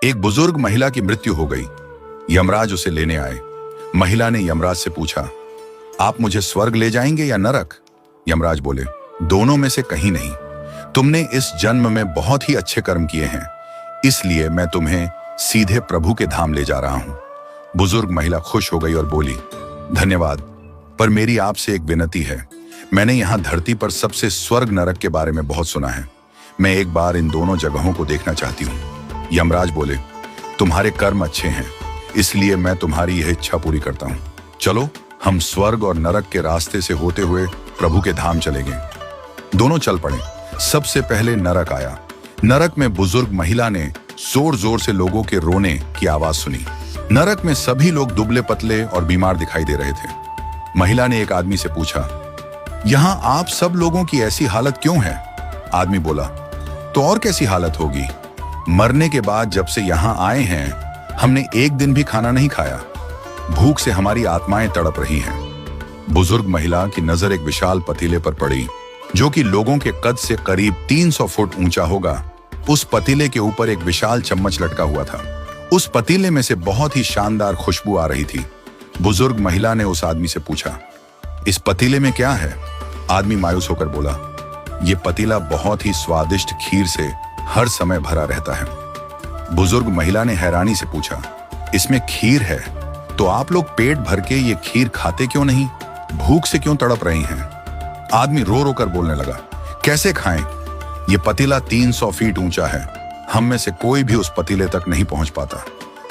एक बुजुर्ग महिला की मृत्यु हो गई। यमराज उसे लेने आए। महिला ने यमराज से पूछा, आप मुझे स्वर्ग ले जाएंगे या नरक? यमराज बोले, दोनों में से कहीं नहीं। तुमने इस जन्म में बहुत ही अच्छे कर्म किए हैं, इसलिए मैं तुम्हें सीधे प्रभु के धाम ले जा रहा हूं। बुजुर्ग महिला खुश हो गई और बोली, धन्यवाद, पर मेरी आपसे एक विनती है। मैंने यहां धरती पर सबसे स्वर्ग नरक के बारे में बहुत सुना है। मैं एक बार इन दोनों जगहों को देखना चाहती हूँ। यमराज बोले, तुम्हारे कर्म अच्छे हैं, इसलिए मैं तुम्हारी यह इच्छा पूरी करता हूँ। चलो, हम स्वर्ग और नरक के रास्ते से होते हुए प्रभु के धाम चलेंगे। दोनों चल पड़े। सबसे पहले नरक आया। नरक में बुजुर्ग महिला ने जोर जोर से लोगों के रोने की आवाज सुनी। नरक में सभी लोग दुबले पतले और बीमार दिखाई दे रहे थे। महिला ने एक आदमी से पूछा, यहाँ आप सब लोगों की ऐसी हालत क्यों है? आदमी बोला, तो और कैसी हालत होगी? मरने के बाद जब से यहाँ आए हैं, हमने एक दिन भी खाना नहीं खाया। भूख से हमारी आत्माएं तड़प रही हैं। बुजुर्ग महिला की नजर एक विशाल पतीले पर पड़ी, जो कि लोगों के कद से करीब 300 फुट ऊंचा होगा। उस पतीले के ऊपर एक विशाल चम्मच लटका हुआ था। उस पतीले में से बहुत ही शानदार खुशबू आ रही थी। बुजुर्ग महिला ने उस आदमी से पूछा, इस पतीले में क्या है? आदमी मायूस होकर बोला, ये पतीला बहुत ही स्वादिष्ट खीर से हर समय भरा रहता है। बुजुर्ग महिला ने हैरानी से पूछा, इसमें खीर है, तो आप लोग पेट भर के ये खीर खाते क्यों नहीं? भूख से क्यों तड़प रही हैं? आदमी रो रो कर बोलने लगा, कैसे खाएं? ये पतीला 300 फीट ऊंचा है। हम में से कोई भी उस पतीले तक नहीं पहुंच पाता।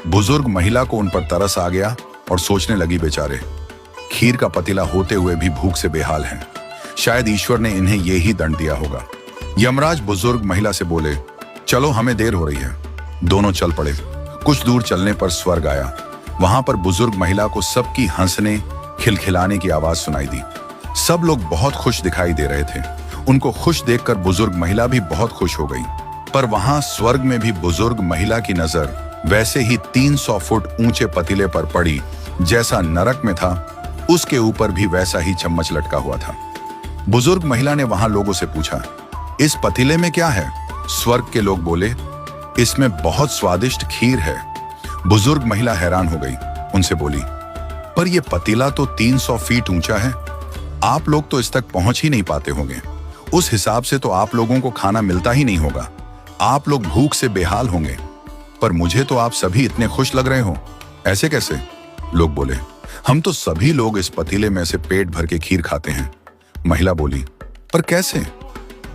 बुजुर्ग महिला को उन पर तरस आ गया और सोचने लगी, बेचारे खीर का पतीला होते हुए भी भूख से बेहाल हैं। शायद ईश्वर ने इन्हें ये ही दंड दिया होगा। यमराज बुजुर्ग महिला से बोले, चलो, हमें देर हो रही है। दोनों चल पड़े। कुछ दूर चलने पर स्वर्ग आया। वहां पर बुजुर्ग महिला को सबकी हंसने खिलखिलाने की आवाज सुनाई दी। सब लोग बहुत खुश दिखाई दे रहे थे। उनको खुश देखकर बुजुर्ग महिला भी बहुत खुश हो गई। पर वहां स्वर्ग में भी बुजुर्ग महिला की नजर वैसे ही 300 फुट ऊंचे पतीले पर पड़ी, जैसा नरक में था। उसके ऊपर भी वैसा ही चम्मच लटका हुआ था। बुजुर्ग महिला ने वहां लोगों से पूछा, इस पतीले में क्या है? स्वर्ग के लोग बोले, इसमें बहुत स्वादिष्ट खीर है। बुजुर्ग महिला हैरान हो गई। उनसे बोली, पर यह पतीला तो 300 फीट ऊंचा है। आप लोग तो इस तक पहुंच ही नहीं पाते होंगे। उस हिसाब से तो आप लोगों को खाना मिलता ही नहीं होगा। आप लोग भूख से बेहाल होंगे। पर मुझे तो आप सभी इतने खुश लग रहे हो, ऐसे कैसे? लोग बोले, हम तो सभी लोग इस पतीले में से पेट भर के खीर खाते हैं। महिला बोली, पर कैसे?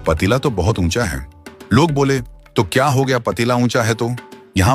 पतीला तो बहुत ऊंचा है। लोग बोले, तो क्या हो गया, पतीला ऊंचा है तो